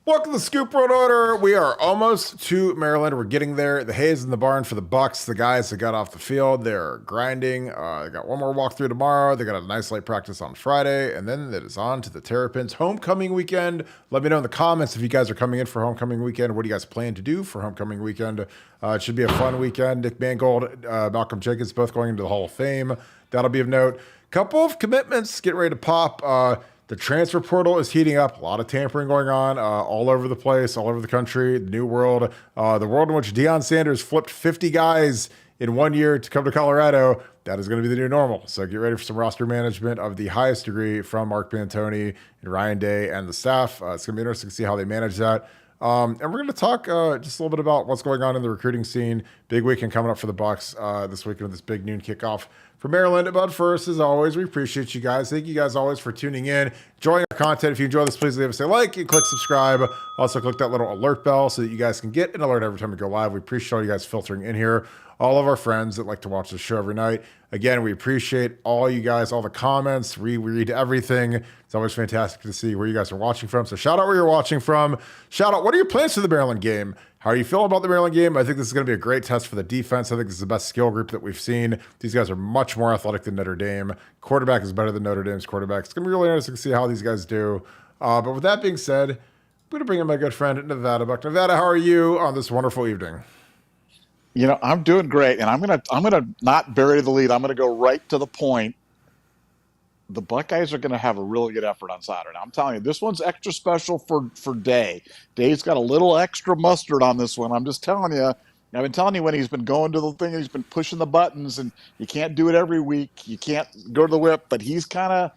Welcome to the Scoop World Order. We are almost to Maryland. We're getting there. The hay is in the barn for the Bucks. The guys that got off the field, they're grinding. They got one more walkthrough tomorrow. They got a nice light practice on Friday, and then it is on to the Terrapins homecoming weekend. Let me know in the comments if you guys are coming in for homecoming weekend. What do you guys plan to do for homecoming weekend? It should be a fun weekend. Nick Mangold, Malcolm Jenkins, both going into the Hall of Fame. That'll be of note. Couple of commitments get ready to pop. The transfer portal is heating up. A lot of tampering going on all over the place, all over the country, the new world, the world in which Deion Sanders flipped 50 guys in 1 year to come to Colorado. That is going to be the new normal. So get ready for some roster management of the highest degree from Mark Pantoni and Ryan Day and the staff. It's going to be interesting to see how they manage that. And we're going to talk just a little bit about what's going on in the recruiting scene. Big weekend coming up for the Bucks this weekend with this big noon kickoff for Maryland. But first, as always, we appreciate you guys. Thank you guys always for tuning in, enjoying our content. If you enjoy this, please leave us a like and click subscribe. Also, click that little alert bell so that you guys can get an alert every time we go live. We appreciate all you guys filtering in here. All of our friends that like to watch the show every night. Again, we appreciate all you guys, all the comments. We read everything. It's always fantastic to see where you guys are watching from. So shout out where you're watching from. Shout out, what are your plans for the Maryland game? How are you feeling about the Maryland game? I think this is going to be a great test for the defense. I think this is the best skill group that we've seen. These guys are much more athletic than Notre Dame. Quarterback is better than Notre Dame's quarterback. It's going to be really interesting to see how these guys do. But with that being said, I'm going to bring in my good friend Nevada Buck. Nevada, how are you on this wonderful evening? You know, I'm doing great, and I'm gonna not bury the lead. I'm gonna go right to the point. The Buckeyes are gonna have a really good effort on Saturday. I'm telling you, this one's extra special for Day. Day's got a little extra mustard on this one. I'm just telling you. I've been telling you when he's been going to the thing, he's been pushing the buttons, and you can't do it every week. You can't go to the whip, but he's kind of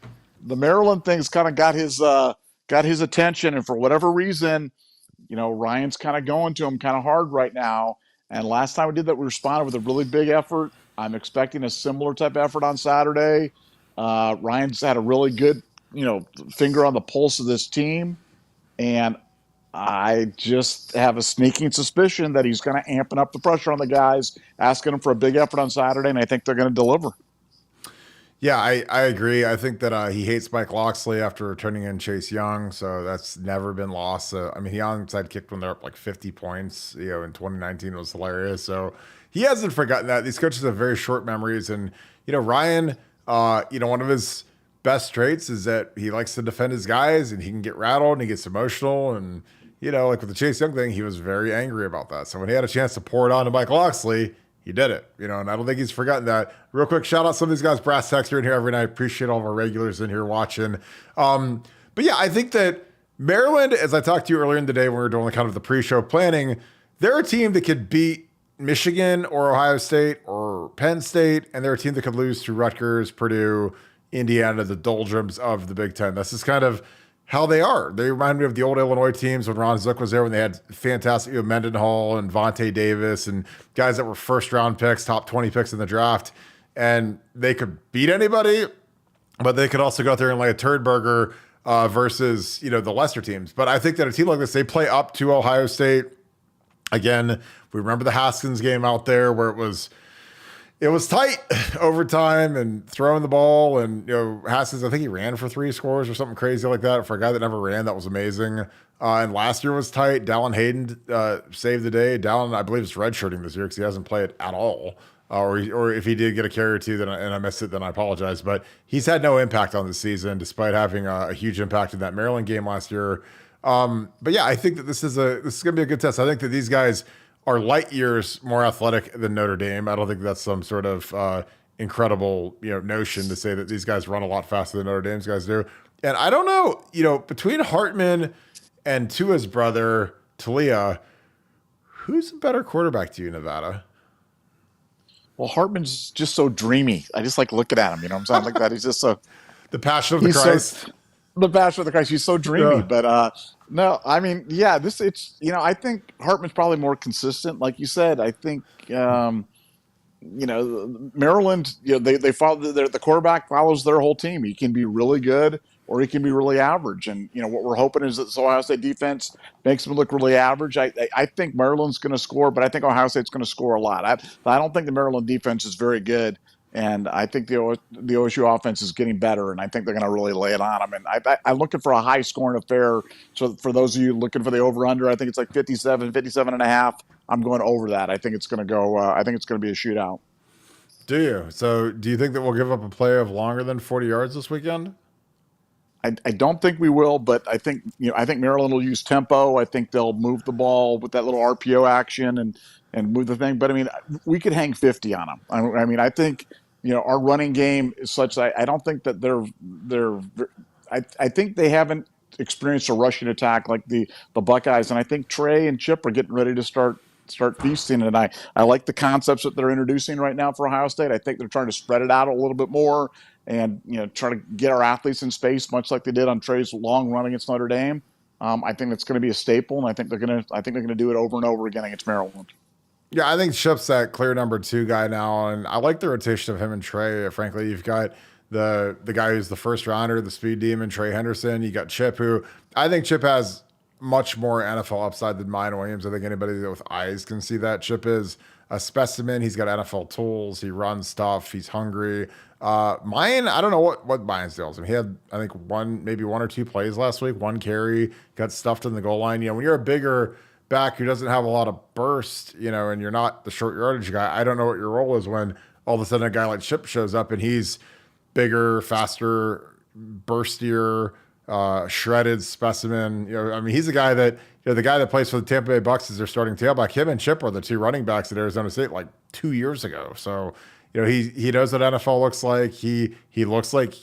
the Maryland thing's kind of got his attention, and for whatever reason, you know, Ryan's kind of going to him kind of hard right now. And last time we did that, we responded with a really big effort. I'm expecting a similar type effort on Saturday. Ryan's had a really good, finger on the pulse of this team. And I just have a sneaking suspicion that he's going to amping up the pressure on the guys, asking them for a big effort on Saturday, and I think they're going to deliver. Yeah, I agree. I think that he hates Mike Loxley after turning in Chase Young, so that's never been lost. I mean, he onside kicked when they're up like 50 points, in 2019 was hilarious. So he hasn't forgotten that. These coaches have very short memories. And, Ryan, one of his best traits is that he likes to defend his guys and he can get rattled and he gets emotional. And, like with the Chase Young thing, he was very angry about that. So when he had a chance to pour it on to Mike Loxley, he did it, and I don't think he's forgotten that. Real quick, shout out some of these guys. Brass Tacks are in here every night. Appreciate all of our regulars in here watching. But yeah, I think that Maryland, as I talked to you earlier in the day when we were doing kind of the pre-show planning, they're a team that could beat Michigan or Ohio State or Penn State, and they're a team that could lose to Rutgers, Purdue, Indiana, the doldrums of the Big Ten. This is kind of how they are. They remind me of the old Illinois teams when Ron Zook was there, when they had fantastic Mendenhall and Vontae Davis and guys that were first round picks, top 20 picks in the draft. And they could beat anybody, but they could also go out there and lay a turd burger versus, the lesser teams. But I think that a team like this, they play up to Ohio State. Again, we remember the Haskins game out there where it was tight overtime and throwing the ball. And, Haskins, I think he ran for 3 scores or something crazy like that. For a guy that never ran, that was amazing. And last year was tight. Dallin Hayden saved the day. Dallin, I believe, is redshirting this year because he hasn't played at all. Or if he did get a carry or two and I missed it, then I apologize. But he's had no impact on the season, despite having a huge impact in that Maryland game last year. But yeah, I think that this is going to be a good test. I think that these guys are light years more athletic than Notre Dame. I don't think that's some sort of incredible notion to say that these guys run a lot faster than Notre Dame's guys do. And I don't know, between Hartman and Tua's brother, Talia, who's a better quarterback to you, Nevada? Well, Hartman's just so dreamy. I just like looking at him. You know what I'm saying? Like that. He's just so the passion of the Christ. The passion of the Christ. He's so dreamy. Yeah. But no, I mean, yeah. I think Hartman's probably more consistent. Like you said, I think Maryland. They follow the quarterback follows their whole team. He can be really good or he can be really average. And what we're hoping is that the Ohio State defense makes him look really average. I think Maryland's going to score, but I think Ohio State's going to score a lot. I don't think the Maryland defense is very good. And I think the OSU offense is getting better, and I think they're going to really lay it on them. And I'm looking for a high scoring affair. So for those of you looking for the over under, I think it's like 57, 57 and a half. I'm going over that. I think it's going to go. I think it's going to be a shootout. Do you? So do you think that we'll give up a play of longer than 40 yards this weekend? I don't think we will, but I think Maryland will use tempo. I think they'll move the ball with that little RPO action and move the thing. But I mean, we could hang 50 on them. I mean, I think our running game is such that I don't think that they're. I think they haven't experienced a rushing attack like the Buckeyes, and I think Trey and Chip are getting ready to start feasting. And I like the concepts that they're introducing right now for Ohio State. I think they're trying to spread it out a little bit more and try to get our athletes in space, much like they did on Trey's long run against Notre Dame. I think it's going to be a staple, and I think they're going to do it over and over again against Maryland. Yeah, I think Chip's that clear number two guy now, and I like the rotation of him and Trey. Frankly, you've got the guy who's the first rounder, the speed demon, Trey Henderson. You got Chip, who I think Chip has much more NFL upside than Mine Williams. I think anybody with eyes can see that. Chip is a specimen. He's got NFL tools. He runs stuff. He's hungry. Mine, I don't know what Mine's deals. I mean, he had, I think, maybe one or two plays last week, one carry, got stuffed in the goal line. When you're a bigger back who doesn't have a lot of burst, and you're not the short yardage guy, I don't know what your role is when all of a sudden a guy like Chip shows up and he's bigger, faster, burstier, shredded specimen. I mean, he's a guy that, the guy that plays for the Tampa Bay Bucks is their starting tailback. Him and Chip are the two running backs at Arizona State like 2 years ago. So, he knows what NFL looks like. He looks like,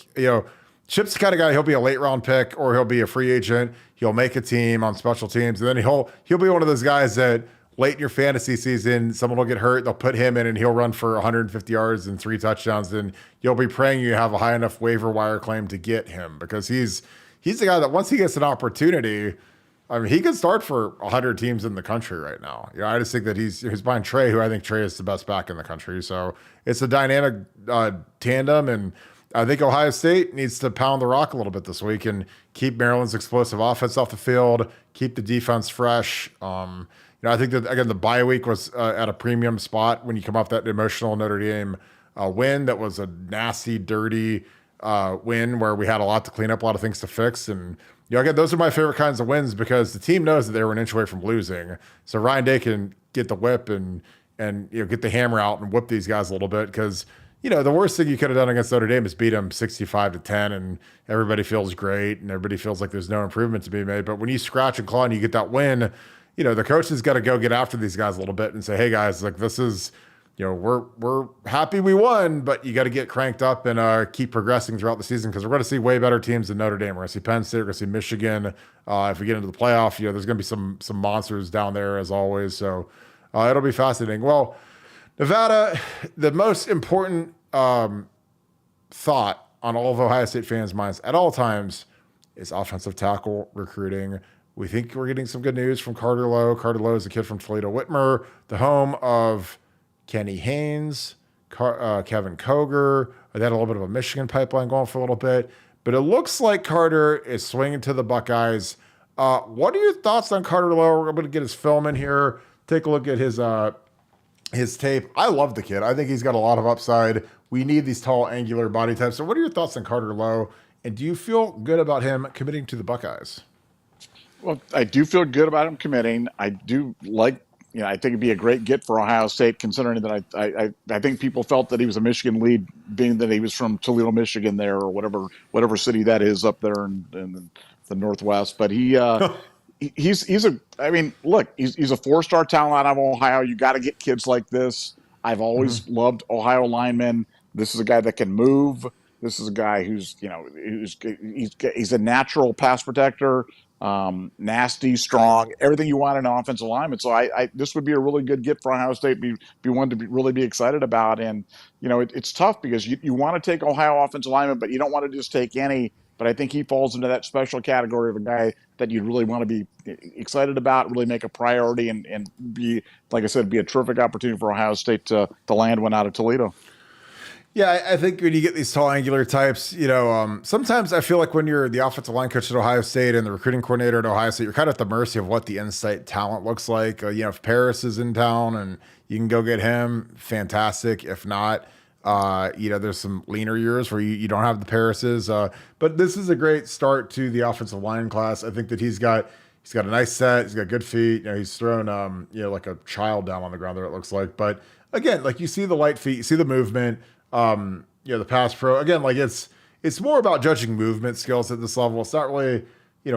Chip's the kind of guy, he'll be a late round pick or he'll be a free agent. He'll make a team on special teams. And then he'll be one of those guys that late in your fantasy season, someone will get hurt. They'll put him in and he'll run for 150 yards and 3 touchdowns. And you'll be praying you have a high enough waiver wire claim to get him because he's the guy that once he gets an opportunity, I mean, he could start for 100 teams in the country right now. I just think that he's behind Trey, who I think Trey is the best back in the country. So it's a dynamic tandem, and I think Ohio State needs to pound the rock a little bit this week and keep Maryland's explosive offense off the field, keep the defense fresh. I think that, again, the bye week was at a premium spot when you come off that emotional Notre Dame win. That was a nasty, dirty win where we had a lot to clean up, a lot of things to fix. And, again, those are my favorite kinds of wins because the team knows that they were an inch away from losing. So Ryan Day can get the whip and get the hammer out and whip these guys a little bit because, the worst thing you could have done against Notre Dame is beat them 65-10 and everybody feels great and everybody feels like there's no improvement to be made. But when you scratch and claw and you get that win, the coach has got to go get after these guys a little bit and say, hey guys, like this is, we're happy we won, but you got to get cranked up and keep progressing throughout the season because we're going to see way better teams than Notre Dame. We're going to see Penn State, we're going to see Michigan. If we get into the playoff, there's going to be some monsters down there as always. So it'll be fascinating. Well, Nevada, the most important thought on all of Ohio State fans' minds at all times is offensive tackle recruiting. We think we're getting some good news from Carter Lowe. Carter Lowe is a kid from Toledo Whitmer, the home of Kenny Haynes, Kevin Koger. They had a little bit of a Michigan pipeline going for a little bit, but it looks like Carter is swinging to the Buckeyes. What are your thoughts on Carter Lowe? We're going to get his film in here. Take a look at his tape. I love the kid. I think he's got a lot of upside. We need these tall, angular body types. So what are your thoughts on Carter Lowe? And do you feel good about him committing to the Buckeyes? Well, I do feel good about him committing. I do like, I think it'd be a great get for Ohio State, considering that I think people felt that he was a Michigan lead, being that he was from Toledo, Michigan, there or whatever city that is up there in the Northwest. But he's a four-star talent out of Ohio. You got to get kids like this. I've always loved Ohio linemen. This is a guy that can move. This is a guy who's he's a natural pass protector, nasty, strong, everything you want in an offensive lineman. So this would be a really good get for Ohio State. Be one to really be excited about. And it's tough because you want to take Ohio offensive lineman, but you don't want to just take any. But I think he falls into that special category of a guy that you'd really want to be excited about, really make a priority, and be, like I said, be a terrific opportunity for Ohio State to land one out of Toledo. Yeah, I think when you get these tall, angular types, sometimes I feel like when you're the offensive line coach at Ohio State and the recruiting coordinator at Ohio State, you're kind of at the mercy of what the in-state talent looks like. If Paris is in town and you can go get him, fantastic. If not, There's some leaner years where you don't have the Paris's, but this is a great start to the offensive line class. I think that he's got a nice set. He's got good feet. He's thrown like a child down on the ground there. It looks like, but again, like you see the light feet, you see the movement. The pass pro again, like it's more about judging movement skills at this level. It's not really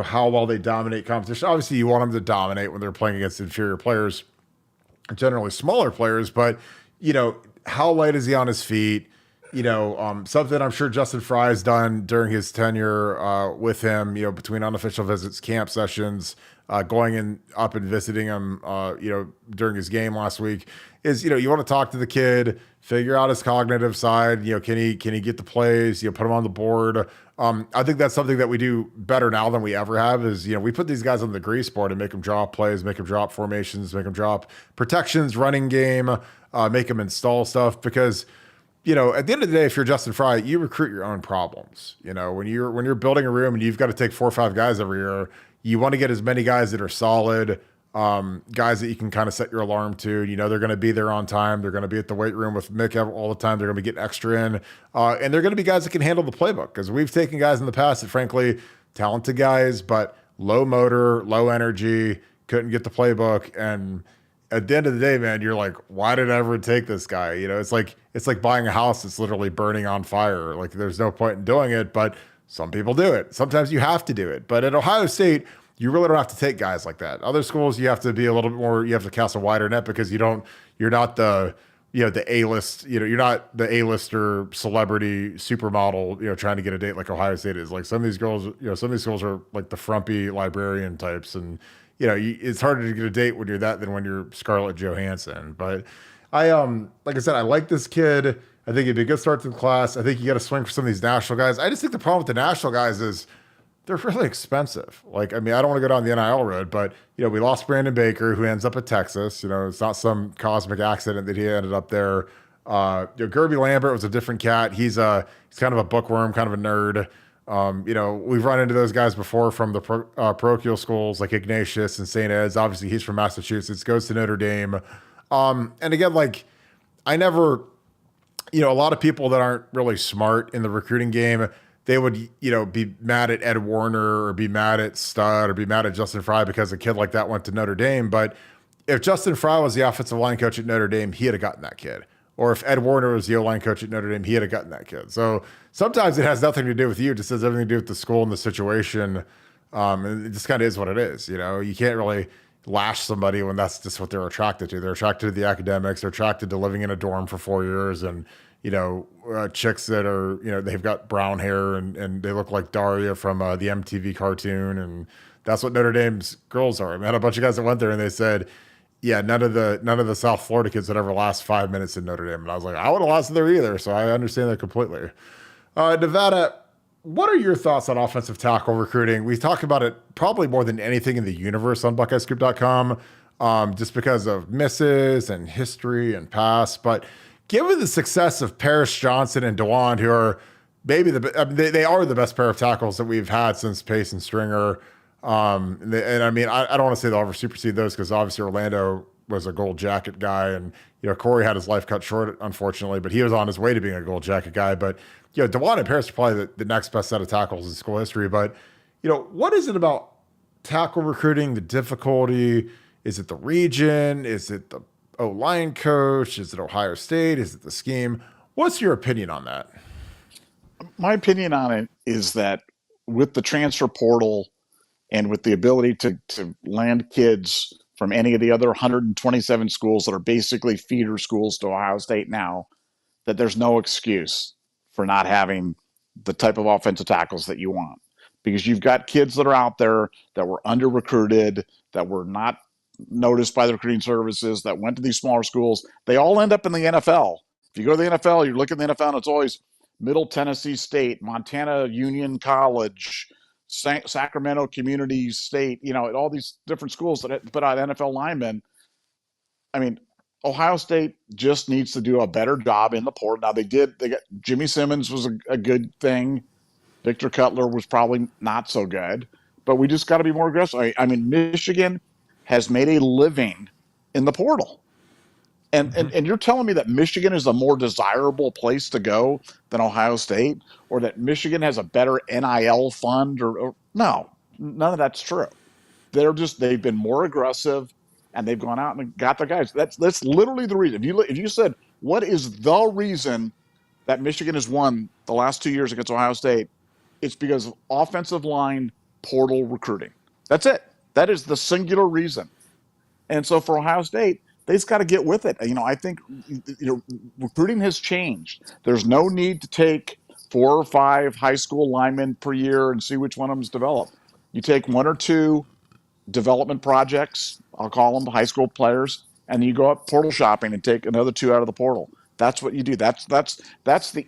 how well they dominate competition. Obviously, you want them to dominate when they're playing against inferior players, generally smaller players, but how light is he on his feet? Something I'm sure Justin Fry has done during his tenure with him, between unofficial visits, camp sessions, going in up and visiting him, during his game last week, is you want to talk to the kid, figure out his cognitive side. Can he get the plays? Put him on the board. I think that's something that we do better now than we ever have. Is we put these guys on the grease board and make them drop plays, make them drop formations, make them drop protections, running game, make them install stuff because. At the end of the day, if you're Justin Fry, you recruit your own problems. When you're building a room and you've got to take 4 or 5 guys every year, you want to get as many guys that are solid, guys that you can kind of set your alarm to. They're going to be there on time. They're going to be at the weight room with Mick all the time. They're going to be getting extra in, and they're going to be guys that can handle the playbook. Because we've taken guys in the past that, frankly, talented guys, but low motor, low energy, couldn't get the playbook, and at the end of the day, man, you're like, why did I ever take this guy? It's like buying a house that's literally burning on fire. Like there's no point in doing it, but some people do it. Sometimes you have to do it. But at Ohio State, you really don't have to take guys like that. Other schools, you have to be a little bit more, you have to cast a wider net because you're not the A-list, you're not the A-lister celebrity supermodel, trying to get a date like Ohio State is. Like some of these girls, some of these schools are like the frumpy librarian types and, it's harder to get a date when you're that than when you're Scarlett Johansson. But like I said, I like this kid. I think it'd be a good start to the class. I think you got to swing for some of these national guys. I just think the problem with the national guys is they're really expensive. Like, I mean, I don't want to go down the NIL road, but we lost Brandon Baker, who ends up at Texas. It's not some cosmic accident that he ended up there. Gerby Lambert was a different cat. He's kind of a bookworm, kind of a nerd. We've run into those guys before from the parochial schools like Ignatius and St. Ed's. Obviously, he's from Massachusetts, goes to Notre Dame. And again, like I never, a lot of people that aren't really smart in the recruiting game, they would, be mad at Ed Warner or be mad at Stud or be mad at Justin Fry because a kid like that went to Notre Dame. But if Justin Fry was the offensive line coach at Notre Dame, he had gotten that kid. Or if Ed Warner was the O-line coach at Notre Dame, he had gotten that kid. So sometimes it has nothing to do with you. It just has everything to do with the school and the situation. And it just kind of is what it is. You can't really lash somebody when that's just what they're attracted to. They're attracted to the academics. They're attracted to living in a dorm for 4 years and, chicks that are, they've got brown hair and they look like Daria from the MTV cartoon. And that's what Notre Dame's girls are. I had a bunch of guys that went there and they said, yeah, none of the South Florida kids would ever last 5 minutes in Notre Dame. And I was like, I wouldn't have lasted there either. So I understand that completely. Nevada, what are your thoughts on offensive tackle recruiting? We talk about it probably more than anything in the universe on BuckeyesScoop.com, just because of misses and history and past. But given the success of Paris Johnson and DeWand, who are maybe they are the best pair of tackles that we've had since Pace and Stringer. And I mean, I don't want to say they'll ever supersede those because obviously Orlando was a gold jacket guy and, Corey had his life cut short, unfortunately, but he was on his way to being a gold jacket guy. But, DeWan and Paris are probably the next best set of tackles in school history. But, what is it about tackle recruiting, the difficulty? Is it the region? Is it the O-line coach? Is it Ohio State? Is it the scheme? What's your opinion on that? My opinion on it is that with the transfer portal, and with the ability to land kids from any of the other 127 schools that are basically feeder schools to Ohio State now, that there's no excuse for not having the type of offensive tackles that you want. Because you've got kids that are out there that were under-recruited, that were not noticed by the recruiting services, that went to these smaller schools. They all end up in the NFL. If you go to the NFL, you look at the NFL, and it's always Middle Tennessee State, Montana Union College, Sacramento Community State, all these different schools that put out NFL linemen. I mean, Ohio State just needs to do a better job in the portal. Now they got Jimmy Simmons was a good thing. Victor Cutler was probably not so good, but we just got to be more aggressive. I mean, Michigan has made a living in the portal. Mhm. And you're telling me that Michigan is a more desirable place to go than Ohio State, or that Michigan has a better NIL fund, or no, none of that's true. They've been more aggressive, and they've gone out and got their guys. That's literally the reason. If you said what is the reason that Michigan has won the last 2 years against Ohio State, it's because of offensive line portal recruiting. That's it. That is the singular reason. And so for Ohio State, they just got to get with it. I think recruiting has changed. There's no need to take 4 or 5 high school linemen per year and see which one of them is developed. You take 1 or 2 development projects, I'll call them high school players, and you go up portal shopping and take another 2 out of the portal. That's what you do. That's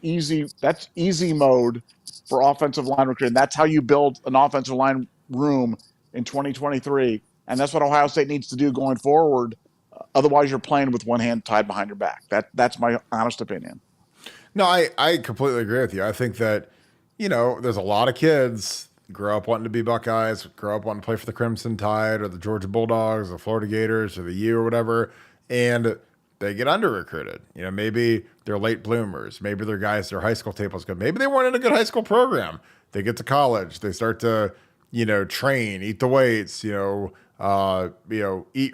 easy mode for offensive line recruiting. That's how you build an offensive line room in 2023, and that's what Ohio State needs to do going forward. Otherwise, you're playing with one hand tied behind your back. That's my honest opinion. No, I completely agree with you. I think that, there's a lot of kids grow up wanting to be Buckeyes, grow up wanting to play for the Crimson Tide or the Georgia Bulldogs, the Florida Gators, or the U or whatever, and they get under recruited. Maybe they're late bloomers. Maybe they're guys their high school tape was good. Maybe they weren't in a good high school program. They get to college, they start to, train, eat the weights, eat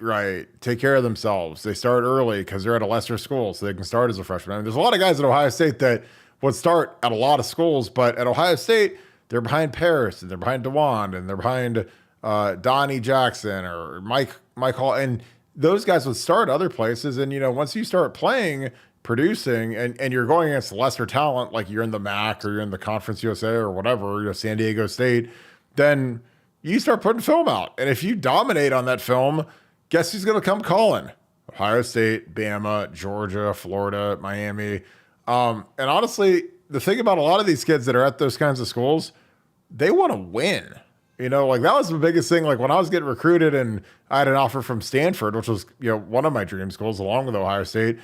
right, take care of themselves. They start early because they're at a lesser school, so they can start as a freshman. I mean, there's a lot of guys at Ohio State that would start at a lot of schools, but at Ohio State, they're behind Paris and they're behind DeWand and they're behind Donnie Jackson or Mike Hall, and those guys would start other places. And once you start playing, producing, and you're going against lesser talent, like you're in the MAC or you're in the Conference USA or whatever, San Diego State, then you start putting film out. And if you dominate on that film, guess who's going to come calling? Ohio State, Bama, Georgia, Florida, Miami. And honestly, the thing about a lot of these kids that are at those kinds of schools, they want to win. Like that was the biggest thing. Like when I was getting recruited and I had an offer from Stanford, which was, one of my dream schools along with Ohio State,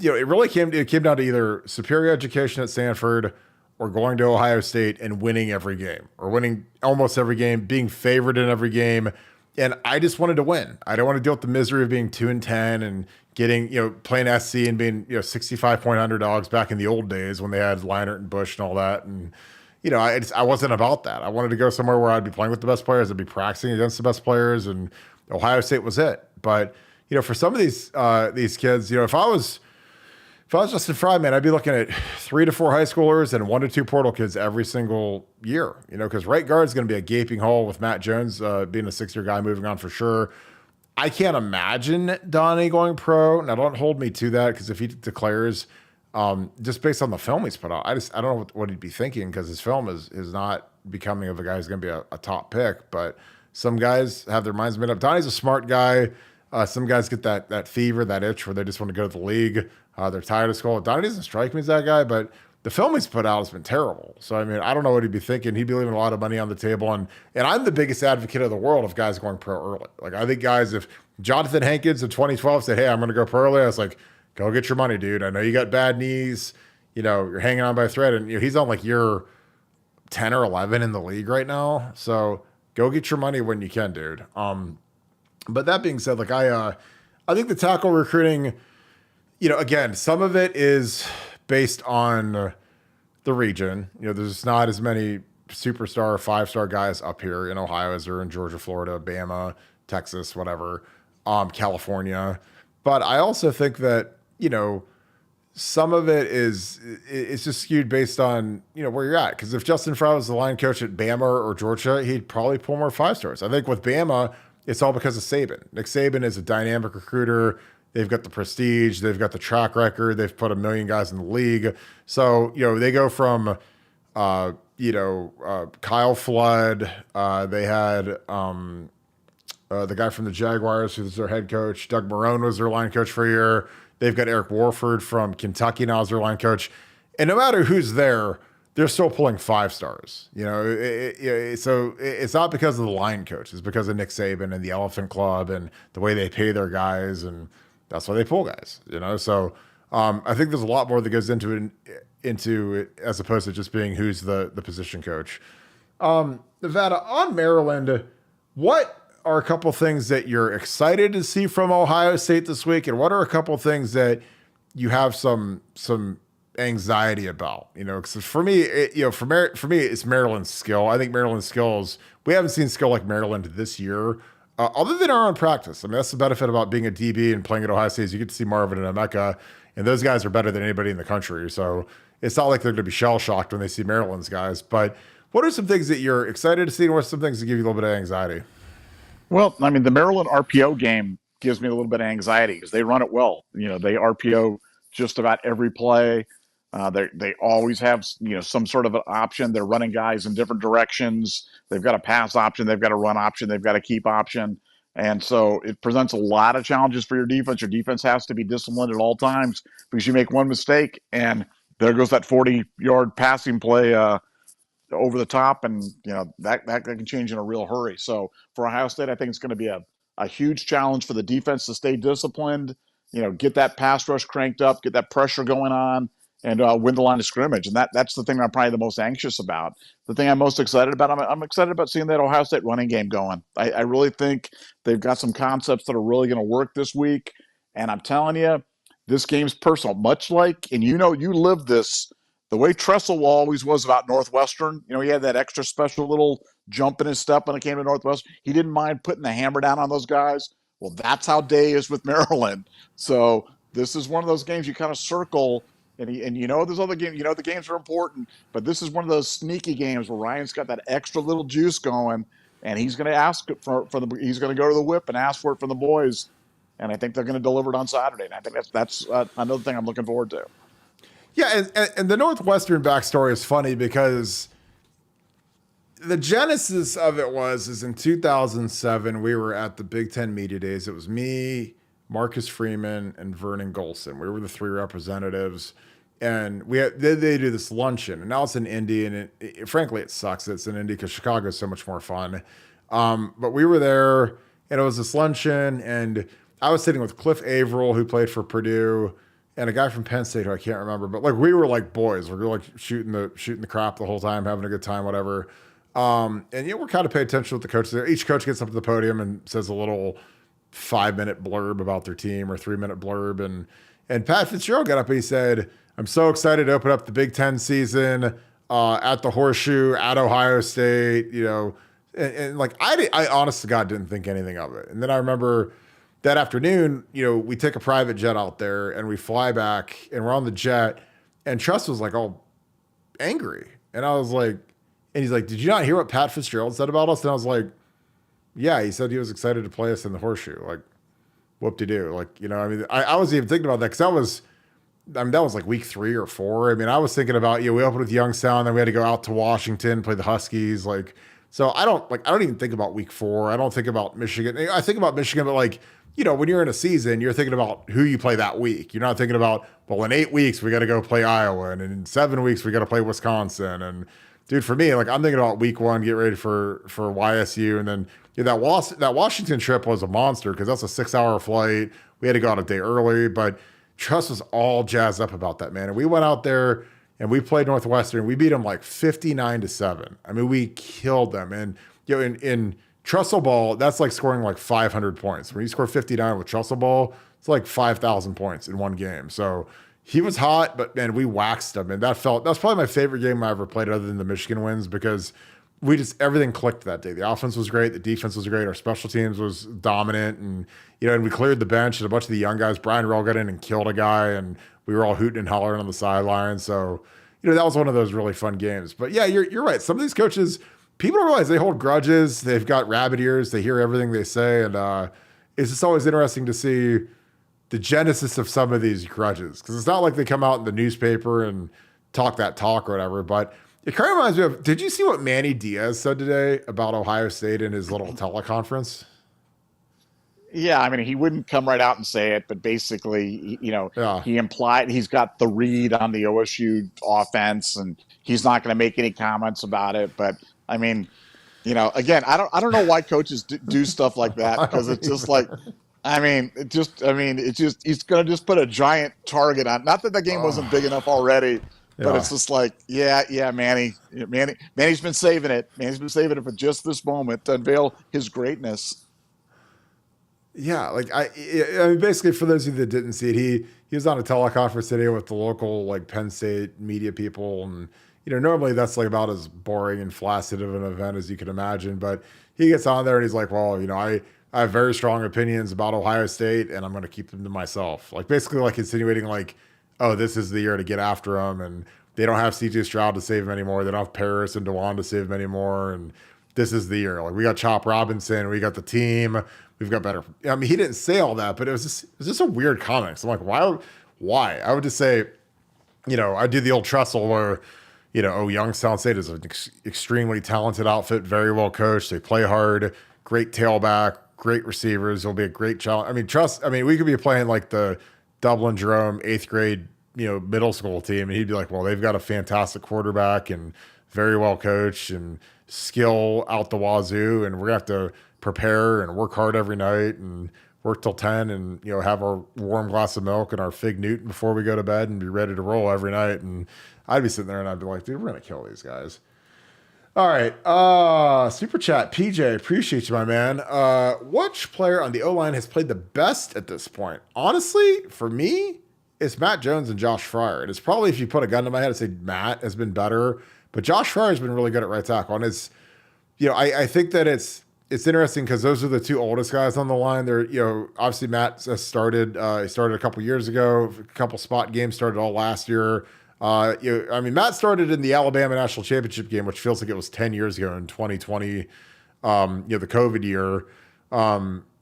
it really came down to either superior education at Stanford or going to Ohio State and winning every game or winning almost every game, being favored in every game. And I just wanted to win. I don't want to deal with the misery of being 2-10 and getting, playing SC and being, 65-point underdogs back in the old days when they had Leinart and Bush and all that. And, I wasn't about that. I wanted to go somewhere where I'd be playing with the best players. I'd be practicing against the best players, and Ohio State was it. But, for some of these kids, if I was Justin Fry, man, I'd be looking at 3 to 4 high schoolers and 1 to 2 portal kids every single year, because right guard is going to be a gaping hole with Matt Jones being a 6-year guy moving on for sure. I can't imagine Donnie going pro. Now, don't hold me to that, because if he declares, just based on the film he's put out, I don't know what he'd be thinking, because his film is not becoming of a guy who's going to be a top pick. But some guys have their minds made up. Donnie's a smart guy. Some guys get that fever, that itch where they just want to go to the league. They're tired of school. Donnie doesn't strike me as that guy, but the film he's put out has been terrible. So, I mean, I don't know what he'd be thinking. He'd be leaving a lot of money on the table. And I'm the biggest advocate of the world of guys going pro early. Like, I think guys, if Jonathan Hankins in 2012 said, hey, I'm going to go pro early, I was like, go get your money, dude. I know you got bad knees. You're hanging on by a thread. And he's on like year 10 or 11 in the league right now. So go get your money when you can, dude. But that being said, like I think the tackle recruiting, again, some of it is based on the region. There's not as many superstar 5-star guys up here in Ohio as there are in Georgia, Florida, Bama, Texas, whatever, California. But I also think that, some of it's just skewed based on, where you're at. Because if Justin Fry was the line coach at Bama or Georgia, he'd probably pull more 5-stars. I think with Bama, it's all because of Saban. Nick Saban is a dynamic recruiter. They've got the prestige. They've got the track record. They've put 1 million guys in the league. So, they go from, Kyle Flood. They had the guy from the Jaguars, who's their head coach. Doug Marrone was their line coach for a year. They've got Eric Warford from Kentucky now as their line coach. And no matter who's there, they're still pulling 5-stars. So it's not because of the line coach. It's because of Nick Saban and the Elephant Club and the way they pay their guys, and that's why they pull guys. So I think there's a lot more that goes into it as opposed to just being who's the position coach. Nevada, on Maryland, what are a couple things that you're excited to see from Ohio State this week, and what are a couple things that you have some anxiety about? You know, because for me, for me, it's Maryland's skill. I think Maryland's skills. We haven't seen skill like Maryland this year, other than our own practice. I mean, that's the benefit about being a DB and playing at Ohio State is you get to see Marvin and Emeka, and those guys are better than anybody in the country. So it's not like they're going to be shell shocked when they see Maryland's guys. But what are some things that you're excited to see, and what are some things that give you a little bit of anxiety? Well, I mean, the Maryland RPO game gives me a little bit of anxiety because they run it well. They RPO just about every play. They always have some sort of an option. They're running guys in different directions. They've got a pass option. They've got a run option. They've got a keep option. And so it presents a lot of challenges for your defense. Your defense has to be disciplined at all times because you make one mistake and there goes that 40-yard passing play over the top, and that can change in a real hurry. So for Ohio State, I think it's going to be a huge challenge for the defense to stay disciplined, get that pass rush cranked up, get that pressure going on, and win the line of scrimmage. And that's the thing I'm probably the most anxious about. The thing I'm most excited about, I'm excited about seeing that Ohio State running game going. I really think they've got some concepts that are really going to work this week. And I'm telling you, this game's personal, much like, and you lived this, the way Tressel always was about Northwestern. He had that extra special little jump in his step when it came to Northwestern. He didn't mind putting the hammer down on those guys. Well, that's how Day is with Maryland. So this is one of those games you kind of circle, and there's other games. The games are important, but this is one of those sneaky games where Ryan's got that extra little juice going, and he's going to ask he's going to go to the whip and ask for it from the boys, and I think they're going to deliver it on Saturday. And I think that's another thing I'm looking forward to. Yeah, and the Northwestern backstory is funny because the genesis of it is in 2007, we were at the Big Ten Media Days. It was me, Marcus Freeman, and Vernon Golson. We were the three representatives, and they do this luncheon, and now it's in Indy, and frankly, it sucks that it's in Indy because Chicago is so much more fun. But we were there, and it was this luncheon, and I was sitting with Cliff Averill, who played for Purdue, and a guy from Penn State who I can't remember, but like we were like boys. We were like shooting the crap the whole time, having a good time, whatever. And we're kind of paying attention to what the coaches there. Each coach gets up to the podium and says a little 5-minute blurb about their team or 3-minute blurb. And Pat Fitzgerald got up and he said, "I'm so excited to open up the Big Ten season at the Horseshoe at Ohio State." And like I honest to God didn't think anything of it. And then I remember that afternoon, we take a private jet out there and we fly back and we're on the jet and Truss was like all angry. And I was like, and he's like, "Did you not hear what Pat Fitzgerald said about us?" And I was like, "Yeah, he said he was excited to play us in the Horseshoe." Like, whoop-de-doo. Like, I wasn't even thinking about that because that was like week 3 or 4. I mean, I was thinking about, we opened with Youngstown, then we had to go out to Washington, play the Huskies. Like, so I don't even think about week 4. I don't think about Michigan. I think about Michigan, but like, when you're in a season, you're thinking about who you play that week. You're not thinking about, well, in 8 weeks, we got to go play Iowa. And in 7 weeks, we got to play Wisconsin. And dude, for me, like I'm thinking about week 1, get ready for YSU. And then that Washington trip was a monster because that's a 6-hour flight. We had to go out a day early, but Truss was all jazzed up about that, man. And we went out there and we played Northwestern. We beat them like 59-7. I mean, we killed them. And in Trussell ball, that's like scoring like 500 points. When you score 59 with Trussell ball, it's like 5,000 points in one game. So he was hot, but man, we waxed him. And that's probably my favorite game I ever played other than the Michigan wins because everything clicked that day. The offense was great. The defense was great. Our special teams was dominant. And, and we cleared the bench and a bunch of the young guys. Brian Roll got in and killed a guy and we were all hooting and hollering on the sideline. So, that was one of those really fun games. But yeah, you're right. Some of these coaches, people don't realize they hold grudges. They've got rabbit ears. They hear everything they say. And it's just always interesting to see the genesis of some of these grudges. Because it's not like they come out in the newspaper and talk that talk or whatever. But it kind of reminds me of, did you see what Manny Diaz said today about Ohio State in his little teleconference? Yeah, I mean, he wouldn't come right out and say it, but basically, Yeah. he implied he's got the read on the OSU offense, and he's not going to make any comments about it. But I mean, again, I don't know why coaches do stuff like that because it's just like, he's going to just put a giant target on. Not that the game wasn't big enough already, but it's just like, Manny's been saving it. Manny's been saving it for just this moment to unveil his greatness. Yeah, like I mean, basically for those of you that didn't see it, he was on a teleconference today with the local like Penn State media people, and normally that's like about as boring and flaccid of an event as you can imagine, but he gets on there and he's like, well, I have very strong opinions about Ohio State, and I'm going to keep them to myself. Like basically like insinuating like, oh, this is the year to get after them, and they don't have C.J. Stroud to save him anymore. They don't have Paris and Dewan to save him anymore, and this is the year. Like we got Chop Robinson, we got the team, we've got better. I mean, he didn't say all that, but it was just a weird comment. So I'm like, why? I would just say, I do the old trestle where, oh, Youngstown State is an extremely talented outfit, very well coached. They play hard, great tailback, great receivers. It'll be a great challenge. I mean, trust. I mean, we could be playing like the Dublin Jerome eighth grade, middle school team, and he'd be like, well, they've got a fantastic quarterback and very well coached and skill out the wazoo, and we're gonna have to prepare and work hard every night and work till 10 and have our warm glass of milk and our fig Newton before we go to bed and be ready to roll every night. And I'd be sitting there and I'd be like, dude, we're gonna kill these guys. All right. Super chat. PJ, appreciate you, my man. Which player on the O line has played the best at this point? Honestly, for me, it's Matt Jones and Josh Fryer. And it's probably, if you put a gun to my head, I'd say Matt has been better, but Josh Fryer has been really good at right tackle. And I think that it's interesting because those are the two oldest guys on the line. They're, obviously Matt has started. He started a couple years ago. A couple spot games started all last year. I mean, Matt started in the Alabama National Championship game, which feels like it was 10 years ago in 2020. The COVID year.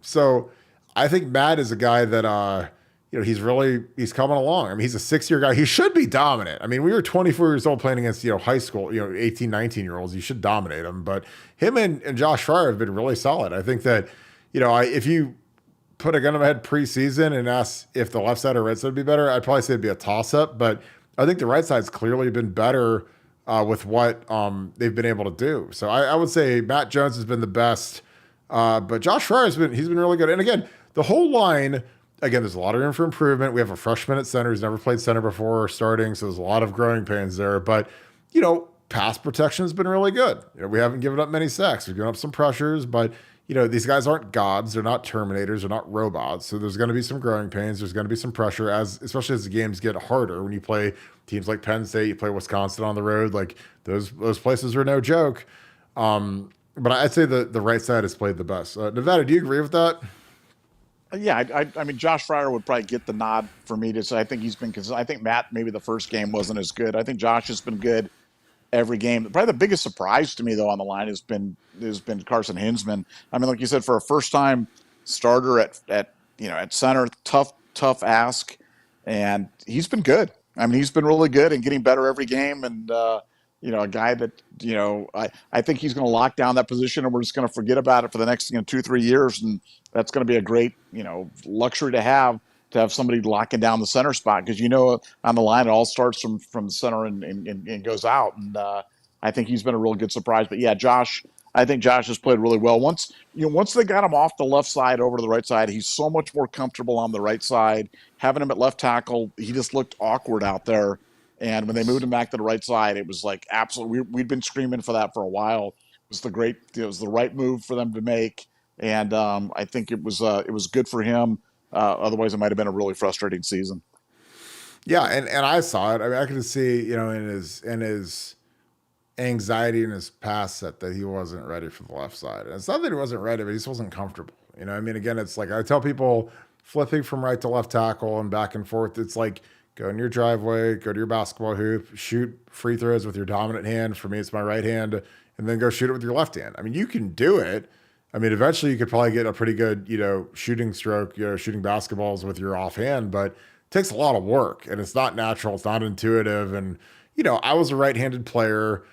So I think Matt is a guy that he's coming along. I mean, he's a 6-year guy. He should be dominant. I mean, we were 24 years old playing against, high school, 18, 19-year olds. You should dominate them. But him and Josh Fryer have been really solid. I think that, if you put a gun to my head preseason and ask if the left side or right side would be better, I'd probably say it'd be a toss up. But I think the right side's clearly been better with what they've been able to do. So I would say Matt Jones has been the best. But Josh Fryer he's been really good. And again, the whole line, again, there's a lot of room for improvement. We have a freshman at center who's never played center before starting, so there's a lot of growing pains there. But, pass protection has been really good. We haven't given up many sacks. We've given up some pressures, but, these guys aren't gods. They're not Terminators. They're not robots. So there's going to be some growing pains. There's going to be some pressure, especially as the games get harder. When you play teams like Penn State, you play Wisconsin on the road, like those places are no joke. But I'd say the right side has played the best. Nevada, do you agree with that? Yeah, I mean, Josh Fryer would probably get the nod for me to say I think he's been because I think Matt maybe the first game wasn't as good. I think Josh has been good every game. Probably the biggest surprise to me though on the line has been Carson Hinsman. I mean, like you said, for a first time starter at center, tough ask, and he's been good. I mean, he's been really good and getting better every game, and a guy that I think he's going to lock down that position, and we're just going to forget about it for the next 2-3 years, and that's going to be a great luxury to have somebody locking down the center spot because on the line it all starts from the center and goes out, and I think he's been a real good surprise. But yeah, I think Josh has played really well. Once they got him off the left side over to the right side, he's so much more comfortable on the right side. Having him at left tackle, he just looked awkward out there. And when they moved him back to the right side, it was like absolutely. We'd been screaming for that for a while. It was the right move for them to make, and I think it was good for him. Otherwise, it might have been a really frustrating season. Yeah, and I saw it. I mean, I could see, in his anxiety in his pass set that he wasn't ready for the left side. And it's not that he wasn't ready, but he just wasn't comfortable. I mean, again, it's like I tell people flipping from right to left tackle and back and forth. It's like go in your driveway, go to your basketball hoop, shoot free throws with your dominant hand. For me, it's my right hand, and then go shoot it with your left hand. I mean, you can do it. I mean, eventually you could probably get a pretty good, shooting stroke, shooting basketballs with your offhand, but it takes a lot of work and it's not natural. It's not intuitive. And, I was a right-handed player.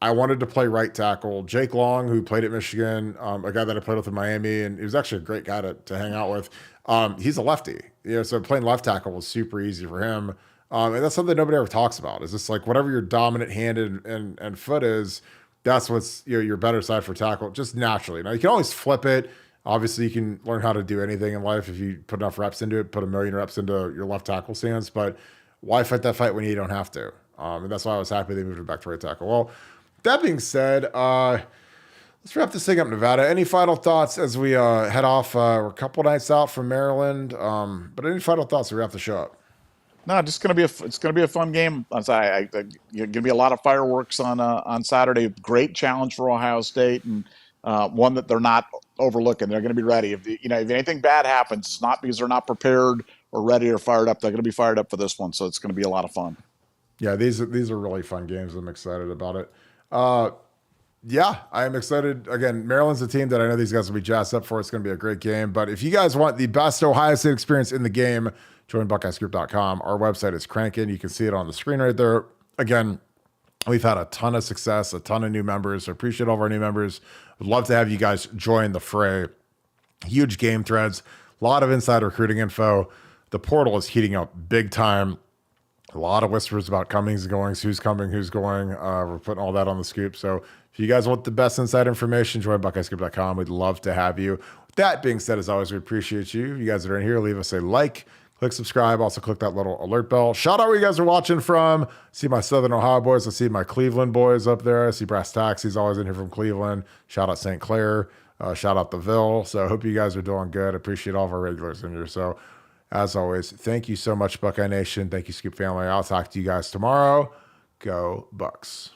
I wanted to play right tackle. Jake Long, who played at Michigan, a guy that I played with in Miami, and he was actually a great guy to hang out with. He's a lefty, so playing left tackle was super easy for him. And that's something nobody ever talks about. Is just like whatever your dominant hand and foot is, that's what's your better side for tackle, just naturally. Now you can always flip it. Obviously, you can learn how to do anything in life if you put enough reps into it. Put a million reps into your left tackle stance, but why fight that fight when you don't have to? And that's why I was happy they moved it back to right tackle. Well, that being said, let's Let's wrap this thing up, Nevada. Any final thoughts as we head off? We're a couple nights out from Maryland, but any final thoughts as we wrap the show up? No, just gonna be it's gonna be a fun game on Saturday. You're gonna be a lot of fireworks on Saturday. Great challenge for Ohio State, and one that they're not overlooking. They're gonna be ready. If anything bad happens, it's not because they're not prepared or ready or fired up. They're gonna be fired up for this one, so it's gonna be a lot of fun. Yeah, these are really fun games. I'm excited about it. Yeah, I am excited. Again, Maryland's a team that I know these guys will be jazzed up for. It's going to be a great game. But if you guys want the best Ohio State experience in the game, join BuckeyesGroup.com. Our website is cranking. You can see it on the screen right there. Again, we've had a ton of success, a ton of new members. So appreciate all of our new members. Would love to have you guys join the fray. Huge game threads, a lot of inside recruiting info. The portal is heating up big time. A lot of whispers about comings and goings, who's coming, who's going. We're putting all that on the scoop. So if you guys want the best inside information, join BuckeyesGroup.com. We'd love to have you. With that being said, as always, we appreciate you. You guys that are in here, leave us a like, click subscribe. Also, click that little alert bell. Shout out where you guys are watching from. I see my Southern Ohio boys. I see my Cleveland boys up there. I see Brass Taxi's always in here from Cleveland. Shout out St. Clair. Shout out the Ville. So I hope you guys are doing good. Appreciate all of our regulars in here. So as always, thank you so much, Buckeye Nation. Thank you, Scoop family. I'll talk to you guys tomorrow. Go Bucks.